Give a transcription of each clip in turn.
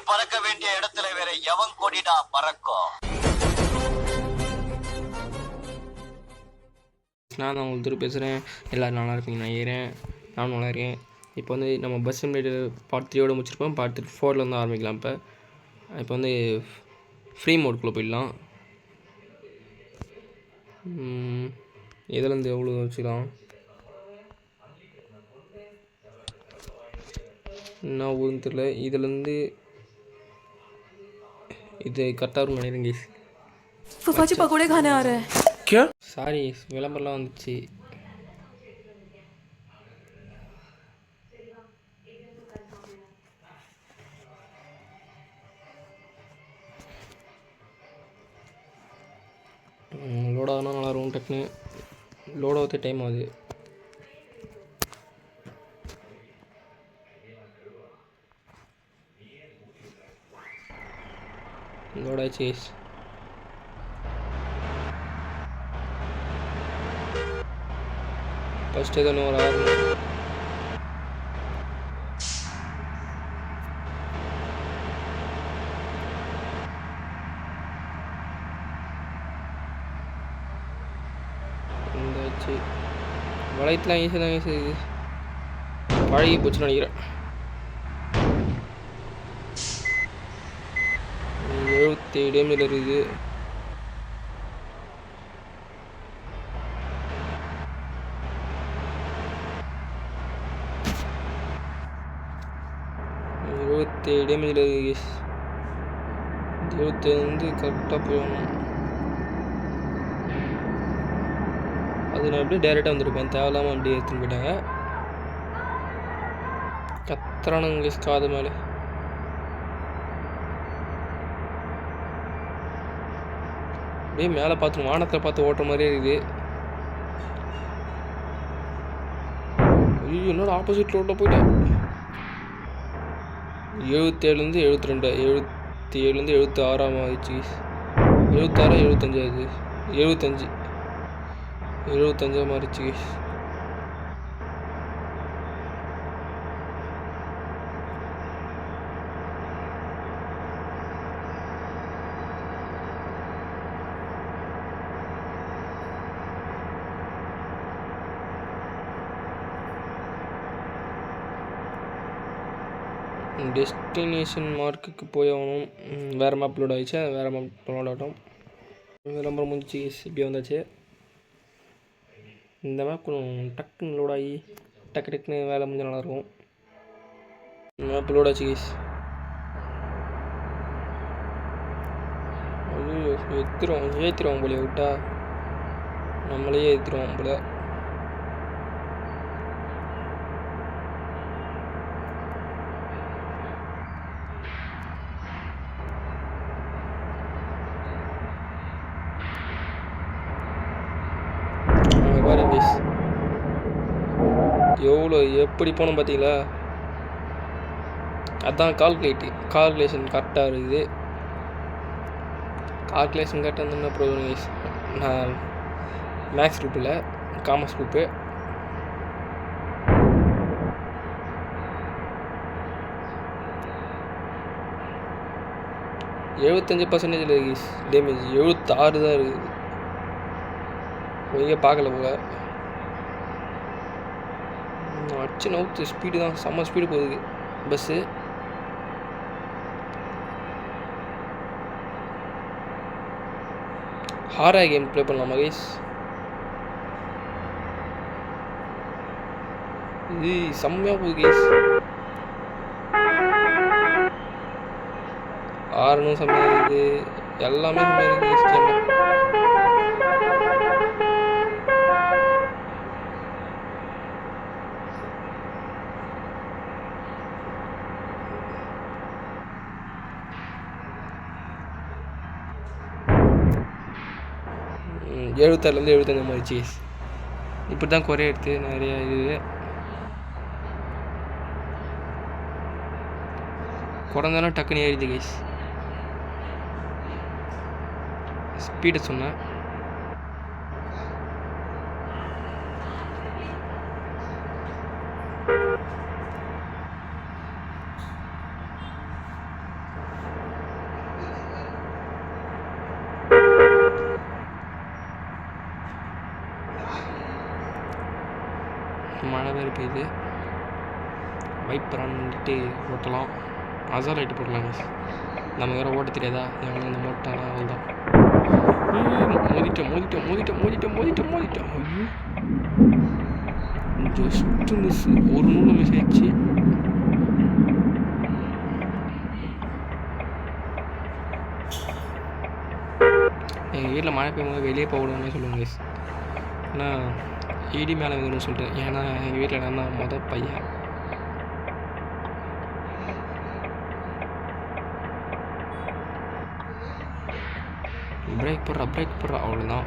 பறக்க வேண்டிய இடத்துல வேற எவன் கொடிடா பறக்கும்? நான் தான் உங்களுக்கு பேசுகிறேன். எல்லோரும் நல்லா இருப்பீங்க நினைக்கிறேன். நானும் நல்லா இருக்கேன். இப்போ வந்து நம்ம பஸ் சிமுலேட்டர் பார்ட் 3யோட முடிச்சிருப்போம். பார்ட் 4ல் வந்து ஆரம்பிக்கலாம். இப்போ வந்து ஃப்ரீ மோட்குள்ளே போயிடலாம். இதுலேருந்து எவ்வளோ வச்சுக்கலாம்? என்ன ஊருன்னு தெரியல. இதுலேருந்து இது கரெக்டாக இருக்கும் நினைக்கிறேன் கைஸ். फूफाजी पकोड़े खाने आ रहे हैं क्या? சாரி, விளம்பரம்லாம் வந்துச்சு. லோட் ஆகுனா நல்லா இருக்கும். டக்குன்னு லோட் ஆகுது, டைம் ஆகுது. லோட் ஆயிடுச்சு. ஃபஸ்ட்டு எதுவும் ஒரு 6 இருந்தாச்சு. வளையத்துலாம் ஈஸியாக தான் ஈஸி பழகி போச்சுன்னு நினைக்கிறேன். 77 டேமேஜ் இருக்குது. டேமேஜில் இருக்குது. 75 வந்து கரெக்டாக போகணும். அது நான் எப்படியே டேரெக்டாக வந்துருப்பேன். தேவையில்லாமல் அப்படியே எடுத்துன்னு போயிட்டாங்க. கத்துறானுங்க காது மேலே. அப்படியே மேலே பார்த்து வானத்தில் பார்த்து ஓட்டுற மாதிரியே இருக்குது. ஐயோ, என்னோட ஆப்போசிட் ரோட்டில் போயிட்டேன். 77லேருந்து 72, 77லேருந்து 76 ஆயிடுச்சு. 76, 75 ஆகுது. 75 மாறிச்சு. டெஸ்டினேஷன் மார்க்குக்கு போய் ஆகணும். வேறு மேப் லோட் ஆகிடுச்சு. வேறு மேப் லோட் ஆகட்டும். விளம்பரம் முடிஞ்சு இப்படி வந்தாச்சு. இந்த மேப் கொஞ்சம் டக்குன்னு லோட் ஆகி டக்குன்னு வேலை முடிஞ்ச நல்லாயிருக்கும். மேப் லோட் ஆச்சு கேஸ். ஐயோ, ஏற்றிடுவோம் போல விட்டா. நம்மளே ஏற்றிடுவோம் போல. எவ்வளோ எப்படி போனோம் பார்த்தீங்களா? அதுதான் கால்குலேஷன் கரெக்டாக இருக்குது. கால்குலேஷன் கரெக்டாக இருந்தால் என்ன ப்ராப்ளம் கைஸ்? நான் மேக்ஸ் குரூப்பில் காமர்ஸ் குரூப்பு. %75 guys damage. 76 தான் இருக்குது. எங்கே பார்க்கல போல. அடிச்சு நவுத்து ஸ்பீடு தான், செம்ம ஸ்பீடு போகுது பஸ்ஸு. ஹாரர் கேம் ப்ளே பண்ணலாமா கைஸ்? இது செம்மையாக போகுது கைஸ். ஆரனும் செம்மையாக இருக்குது. எல்லாமே செம்மையாக இருக்குது கைஸ். கேம் எழுபத்தாறுலேருந்து 75 மாறிச்சு. இப்படி தான் குறைய எடுத்து நிறையா இது குறைந்தானா டக்குன்னு ஏறிது கைஸ். ஸ்பீடை சொன்னேன். மழை வேறு பெய்யுது. வைப்பரான்னு வந்துட்டு ஓட்டலாம். அசால் லைட்டு போடலாம் guys. நமக்கு வேறு ஓட்ட தெரியாதா? எவனும் இந்த மோட்டானா அவ்வளோதான். மோதிட்டேன். ஐயோ ஜஸ்ட்டு மிஸ். ஒரு நூலில் மிஸ் ஆயிடுச்சு. எங்கள் வீட்டில் மழை பெய்யும்போது வெளியே போகணும்னு சொல்லுவாங்க guys. ஆனால் இடி மேலே வந்துடும் சொல்லிட்டு. ஏன்னா எங்கள் வீட்டில் நான் தான் மொதல் பையன். பிரேக் போடுறா அவ்வளோதான்.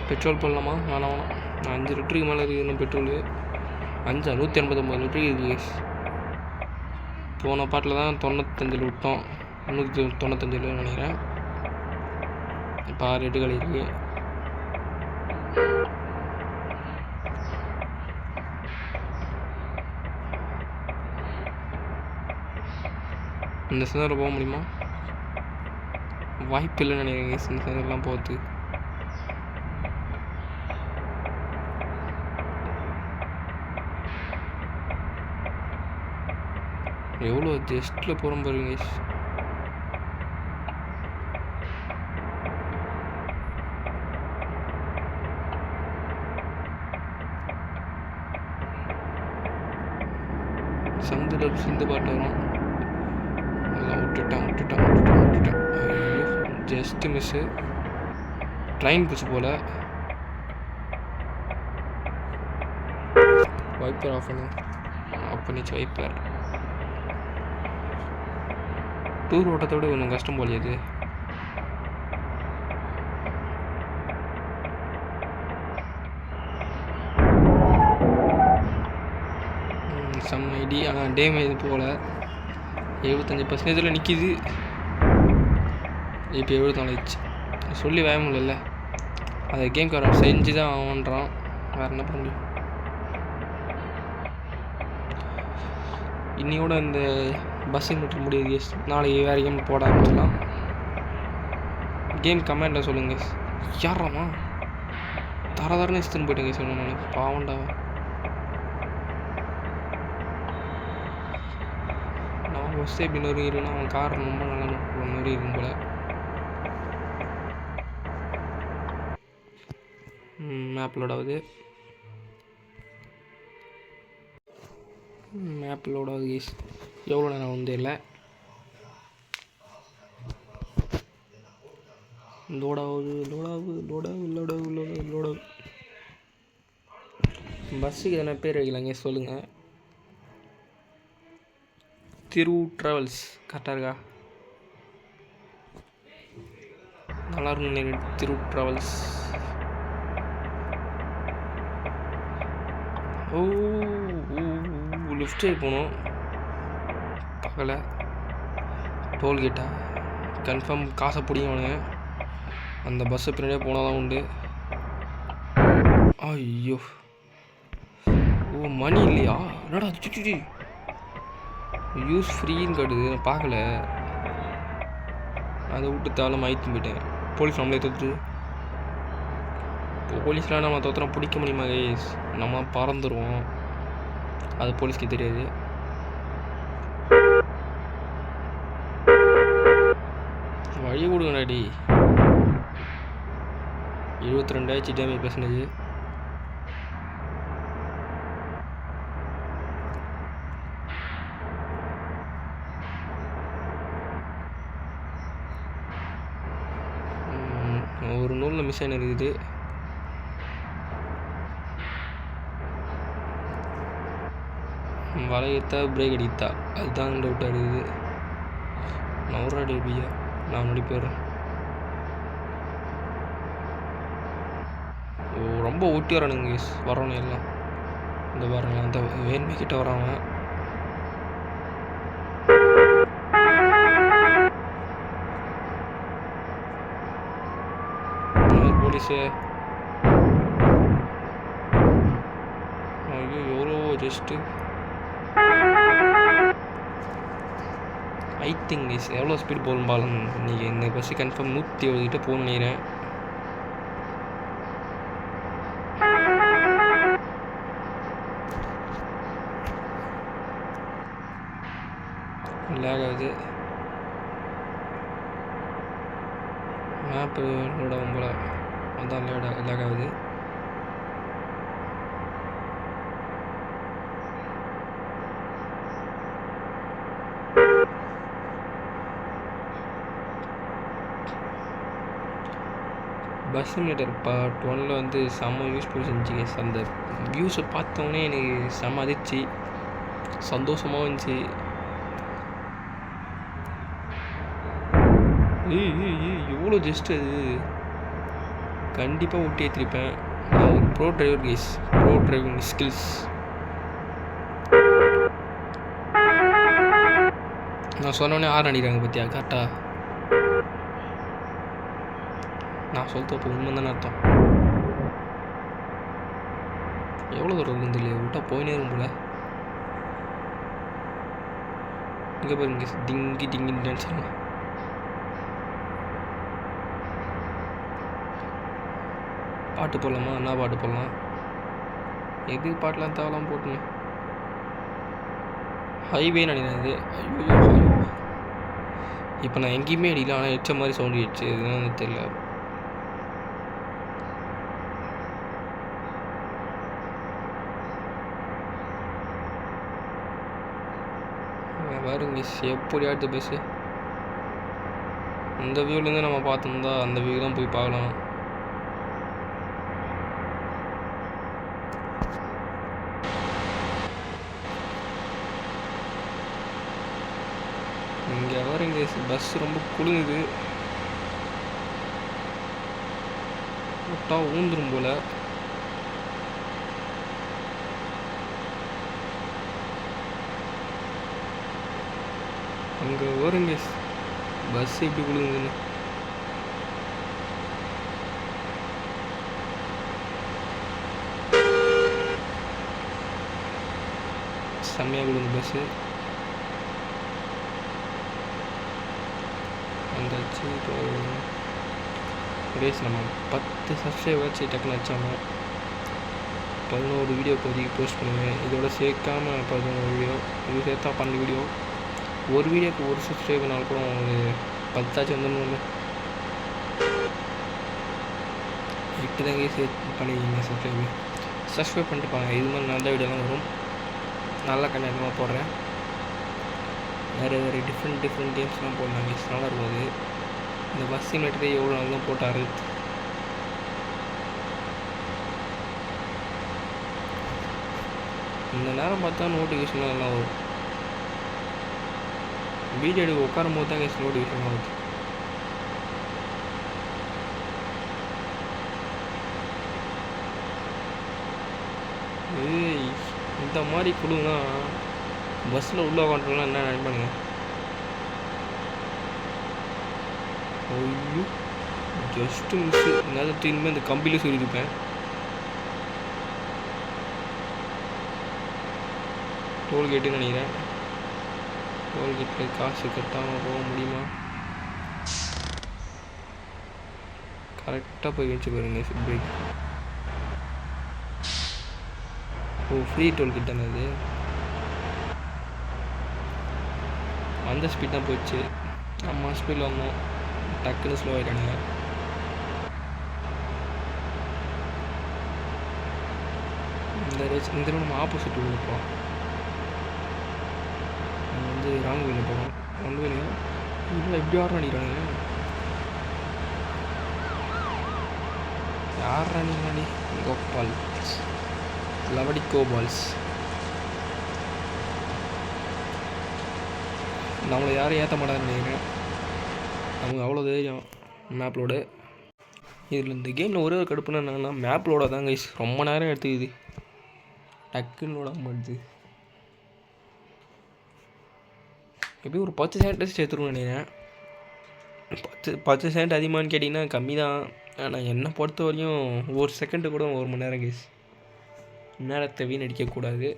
பெட்ரோல் போடலாமா? வேணாம். 5 லிட்டருக்கு மேலே இருக்குது இன்னும் பெட்ரோலு. 189 லிட்டருக்கு இருக்குது. போன பாட்டில் தான் 95 விட்டோம். 195 நினைக்கிறேன். இப்போ 6 லிட்டர் இருக்குது. இந்த சிந்தரில் போக முடியுமா? வாய்ப்பு இல்லைன்னு நினைக்கிறேங்க இந்த சிந்தரெலாம் போகிறதுக்கு. எவ்வளோ ஜஸ்ட்டில் போகிறோம் பாருங்க. சிந்து பாட்டு வரும். எல்லாம் விட்டுட்டேன். Just miss. ட்ரெயின் பிடிச்சி போல். வைப்பர் ஆஃப் பண்ணிச்சு. வைப்பர் டூர் ஓட்டத்தை விட கொஞ்சம் கஷ்டம் போலியது. Some ID. ஆனால் டேமேஜ் போல் 75% நிற்கிது. இப்போ 74 ஆயிடுச்சு. சொல்லி வேக முடியல. அதை கேம் காரன் செஞ்சு தான் ஆகுன்றான். வேறு என்ன பண்ண முடியும்? இன்னையோட இந்த பஸ்ஸிங் மட்டும் முடியாது கேஸ். நாளைக்கு வேறு கேம் போட ஆரம்பிச்சிடலாம். கேம் கமெண்டில் சொல்லுங்கள். யாராமா தரன்னு இஷ்டன்னு போயிட்டேங்க சொன்னேன் நான். பாவண்டா. நான் பஸ்ஸே இப்படி நொறுங்கிடுன்னா அவன் கார் ரொம்ப நல்லா நொறி இருக்கும் போல். மேப் லோட் ஆகுது கேஸ். எவ்வளோ நேரம் வந்து இல்லை. லோடாகுது. பஸ்ஸுக்கு எதனா பேர் வைக்கலாங்க சொல்லுங்கள். திரு ட்ராவல்ஸ் கரெக்டாக இருக்கா? நல்லா இருக்கும். திரு ட்ராவல்ஸ். லெஃப்ட் சைடு போகணும். பார்க்கல. டோல்கேட்டா கன்ஃபார்ம் காசை பிடிக்கவனுங்க. அந்த பஸ்ஸை பின்னாடியே போனால் தான் உண்டு. ஐயோ மணி இல்லையா? என்னடா சுற்றி யூஸ் ஃப்ரீன்னு காட்டுது. நான் பார்க்கல. அதை விட்டு தாளம் ஆயிட்டு போயிட்டேன். போலீஸ் நம்மளே தொத்து. போலீஸ்லாம் நம்ம தொத்துனா பிடிக்க முடியுமா கைஸ்? நம்ம பறந்துடுவோம். அது போலீஸ்க்கு தெரியாது. வழி கொடுங்கடாடி. 72 ஆயிடுச்சு டேமேஜ் பர்சன்டேஜ். ஒரு நூலில் மிஸ் ஆகி இருக்குது. வளையத்தா பிரேக் அடித்தா அதுதான் டவுட்டாக இருக்குது. நவராடி பியா நான் நடி போயிடுறேன். ரொம்ப ஊட்டி வரானுங்க வரணும் எல்லாம். இந்த பாருங்க அந்த வேன்மை கிட்ட வராங்க. போலீஸு ஐயோ எவ்வளோ ஜஸ்ட்டு ஐ திங்க் கைஸ் எவ்வளோ ஸ்பீட் போகணும் பாலம் இன்றைக்கி இந்த பஸ்ஸு கன்ஃபார்ம் 170 கிட்ட போகணும்னு நினைக்கிறேன். லேக் ஆகுது, மேப்பு லோட் ஆகும் போல், அதான் லேக் ஆகுது. பஸ் சிமுலேட்டர் பார்ட் 1ல் வந்து செம்ம யூஸ்ஃபுல் செஞ்சு கைஸ். அந்த வியூஸை பார்த்தோன்னே எனக்கு செம்ம அதிர்ச்சி, சந்தோஷமாக இருந்துச்சு. எவ்வளோ ஜஸ்ட் அது கண்டிப்பாக ஒட்டி ஏற்றிருப்பேன். நான் ஒரு bro driver guys, bro driving skills. நான் சொன்னோடனே ஆறு அடிக்கிறாங்க பார்த்தியா கரெக்டாக. நான் சொல்லிட்டு அப்போ உண்மை தானே அர்த்தம். எவ்வளோ தூரம் இருந்து இல்லையா விட்டா போயினே இருக்கும் போல. இங்கே பாருங்க டிங்கி டிங்கின்னு டான்ஸ் ஆடலாம். பாட்டு போடலாமா? என்ன பாட்டு போடலாம்? எது பாட்டெலாம் தேவலாம் போட்டுங்க. ஹைவே நினைக்கிறது. ஐயோ இப்போ நான் எங்கேயுமே அடிக்கல, ஆனால் எச்ச மாதிரி சவுண்ட் ஆயிடுச்சு. எதுனா தெரியல. பாருங்க எப்படி ஆடுது பஸ்ஸு. இந்த வியூலேருந்து நம்ம பார்த்தோம்னா அந்த வியூ தான் போய் பார்க்கலாம். இங்கே வரங்க பஸ் ரொம்ப குளிருது, விட்டா ஊந்துரும் போல். அங்கே வருங்க பஸ் எப்படி விழுங்குதுன்னு. செம்மையாக விழுந்து பஸ்ஸு. வந்தாச்சு. இப்போ ரேஸ் நம்ம 10 சப்ஸ்கிரைபர் வச்சு டக்குன்னு வச்சாமல் 11 வீடியோ இப்போதைக்கு போஸ்ட் பண்ணுவேன். இதோட சேர்க்காமல் 11 வீடியோ, இது சேர்த்தா 12 வீடியோ. ஒரு வீடியோக்கு ஒரு சப்ஸ்கிரைபர்னால கூட ஒரு 10 வந்துடணும். 8 தாங்க சேர்த்து பண்ணிக்கிங்க சப்ஸ்கிரைப் பண்ணிட்டு பாருங்க. இது மாதிரி நல்ல வீடியோலாம் வரும், நல்ல கண்டென்ட்லாம் போடுறேன். வேறு டிஃப்ரெண்ட் கேம்ஸ்லாம் போடலாம் கைஸ், நல்லா இருக்கும். அது இந்த பஸ் சிமுலேட்டரே எவ்வளோ நல்லா போட்டார். இந்த நேரம் பார்த்தா நோட்டிஃபிகேஷன்லாம் நல்லா வரும். வீடியோ எடுக்க உட்காரும் போது தான் கைஸ் நோட்டிஃபிகேஷன் ஆகுது. இந்த மாதிரி கொடுங்கன்னா பஸ்ஸில் உள்ள உட்காந்துலாம் என்ன நினைப்பானுங்க. ஐயோ ஜஸ்ட்டு மிஸ்ஸு, நேரத்து இனிமேல் இந்த கம்பியில் சொல்லியிருப்பேன். டோல்கேட்டுன்னு நினைக்கிறேன். டோல்கேட்டில் காசு கட்டாமல் போக முடியுமா? கரெக்டாக போய் வச்சு பாருங்க பிரேக். ஓ ஃப்ரீ டோல்கேட் தானே அது. அந்த ஸ்பீட் தான் போயிடுச்சு. நம்ம ஸ்பீடில் வந்தோம், டக்குன்னு ஸ்லோ ஆகிட்டானுங்க. இந்த நம்ம ஆப்போசிட் உள்ள போகிறோம். நம்ம வந்து ராங் வேலை போகிறோம். ஒன்று வேலையா இல்லை எப்படி ஆர்டர் பண்ணிக்கிறானுங்க. யார் ராணி கோபால் லவடி கோபால்ஸ். நம்மளை யாரும் ஏற்ற மாட்டாங்கன்னு நினைக்கிறேன். அவங்க அவ்வளோ தைரியம் மேப்லோடு. இதில் இந்த கேமில் ஒரே ஒரு கடுப்புனா என்னன்னா மேப்லோட தான் கைஸ் ரொம்ப நேரம் எடுத்துக்குது, டக்குன்னு லோட மாட்டுது. எப்படி ஒரு 10 செகண்ட் சேர்த்துருவோம் நினைக்கிறேன். 10 செகண்ட் அதிகமானு கேட்டிங்கன்னா கம்மி தான். ஆனால் என்னை பொறுத்த வரையும் ஒரு செகண்டு கூட 1 மணி நேரம் கைஸ். நேரத்தை வீணடிக்கக்கூடாது.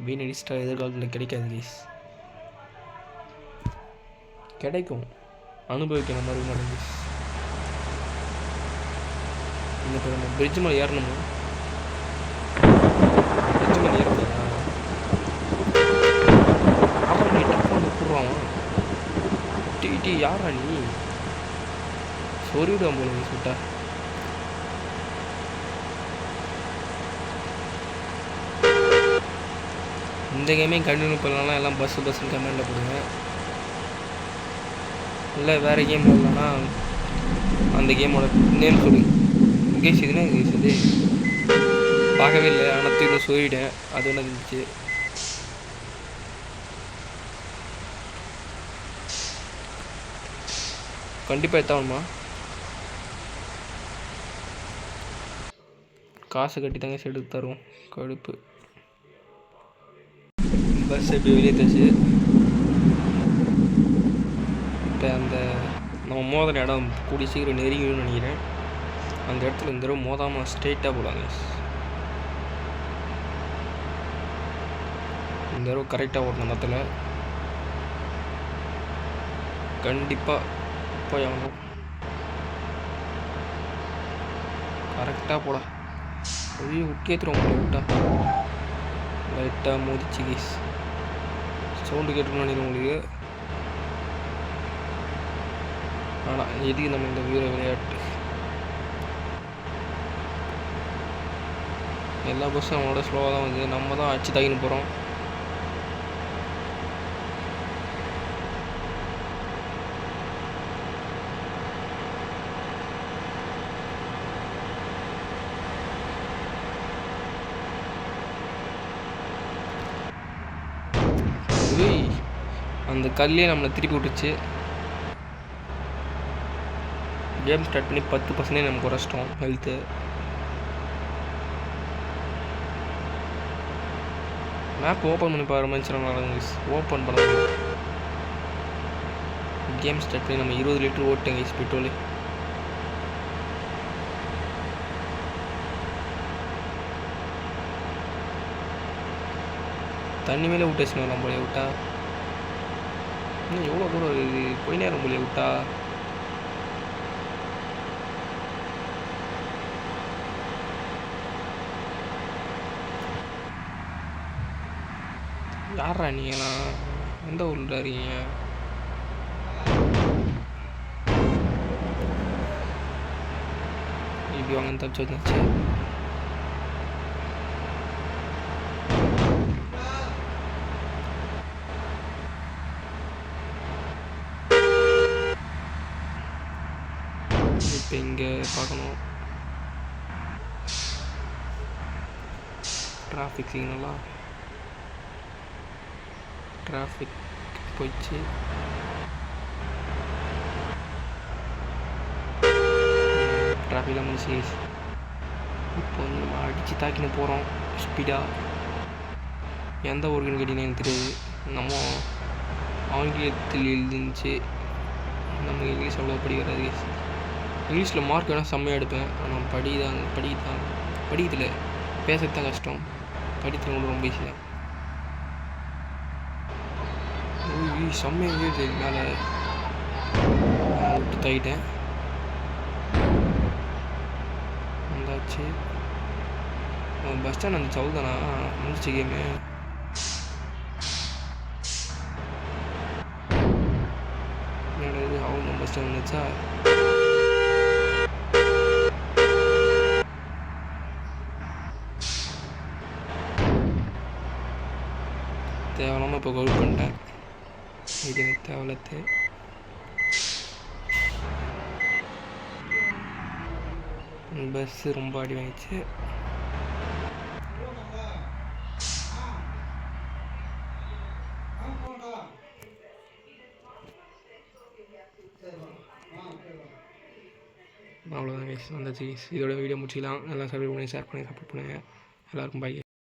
வீண் அடிச்சிட்டா எதிர்காலத்தில் கிடைக்காது கைஸ். கிடைக்கும், அனுபவிக்கிற மாதிரி மாட்டேங்குது. இந்த இப்போ நம்ம பிரிட்ஜ் மேலே ஏறணுமா? பிரிட்ஜ் மேலே ஏற முடியாதா? அப்புறம் நீ டக்குனு கூடுவான். டீ யாரா நீ? சொருவிடுவான் போல நீ சுட்டா. இந்த கேமே கண்டினியூ பண்ணலாம். எல்லாம் பஸ்ஸுன்னு கமெண்டில் போடுங்க. இல்லை வேறு கேம் இல்லைன்னா அந்த கேமோட நேம் சொல்லுங்க. கேஸ் இதுனா இது பார்க்கவே இல்லை, ஆனால் திரும்ப சொல்லிவிட்டேன். அது ஒன்று இருந்துச்சு. கண்டிப்பாக எத்தாகணுமா? காசு கட்டி தாங்க எடுத்து தருவோம். கடுப்பு. பஸ் எப்படி வெளியே தச்சு இப்போ அந்த நம்ம மோதின இடம் கூடிய சீக்கிரம் நெருங்கிடும்னு நினைக்கிறேன். அந்த இடத்துல இந்த தடவை மோதாமல் ஸ்ட்ரெயிட்டாக போகலாங்க. இந்த தடவை கரெக்டாக ஓடணும். அந்த இடத்துல கண்டிப்பாக போய் ஆகணும். கரெக்டாக போட ஒரே விட்டேத்துருவோம். உங்களை விட்டா லைட்டாக மோதிச்சு கேஸ். சவுண்டு கேட்டுன்னு நினைக்கிறேன் உங்களுக்கு. ஆனால் எதுக்கு நம்ம இந்த வீர விளையாட்டு? எல்லா பஸ்ஸும் அவனோட ஸ்லோவாக தான் வந்து நம்ம தான் அடிச்சு தாக்கின்னு போகிறோம். அந்த கல்லே நம்மளை திருப்பி விட்டுச்சு. கேம் ஸ்டார்ட் பண்ணி 10% நமக்கு குறைச்சிட்டோம் ஹெல்த்து. மேப் ஓப்பன் பண்ணி பாரு மனுஷன். ஓப்பன் பண்ண கேம் ஸ்டார்ட் பண்ணி நம்ம 20 லிட்டர் ஓட்டேங்க கைஸ் பெட்ரோலு. தண்ணி மேலே விட்டு வரலாம் போல விட்டா. இன்னும் எவ்வளோ தூரம் இது போய் நேரம் போல விட்டா. யாரா நீங்களாம்? எந்த ஊரில் இருக்கீங்க? இப்படி வாங்க தப்பிச்சு வந்துச்சு. இப்போ இங்கே பார்க்கணும். டிராஃபிக் சிக்னலா? டிராஃபிக் போயிடுச்சு. டிராஃபிக்லாம் முடிச்சு. இப்போ வந்து நம்ம அடித்து தாக்கின்னு போகிறோம் ஸ்பீடாக. எந்த ஊருக்குன்னு கேட்டிங்கன்னா எனக்கு தெரியாது. நம்ம ஆங்கிலத்தில் எழுதிச்சு. நம்ம இங்கிலீஷ் அவ்வளோ படிக்கிறாரு. இங்கிலீஷில் மார்க் வேணால் செம்மையாக எடுப்பேன். ஆனால் படிக்கிறதில்ல. பேசுறது தான் கஷ்டம். படிக்கிறது கூட ரொம்ப ஈஸி தான். செம்மையாக எழுது மேலே விட்டு தாக்கிட்டேன். வந்தாச்சு. பஸ் ஸ்டாண்ட் அந்த சவுல் தானா முடிச்சு கேமு. என்னது அவங்க பஸ் ஸ்டாண்ட் வந்துச்சா? தேவையில்லாமல் இப்போ கோல் பண்ணிட்டேன். இது எனக்கு தேவையில்லத்து. பஸ்ஸு ரொம்ப அடி வாங்கிச்சு. அவ்வளோதான் கைஸ், வந்தாச்சு கைஸ். இதோட வீடியோ முடிச்சிக்கலாம். எல்லாம் சப்ஸ்கிரைப் பண்ணி ஷேர் பண்ணி சப்போர்ட் பண்ணுங்கள். எல்லாருக்கும் பை.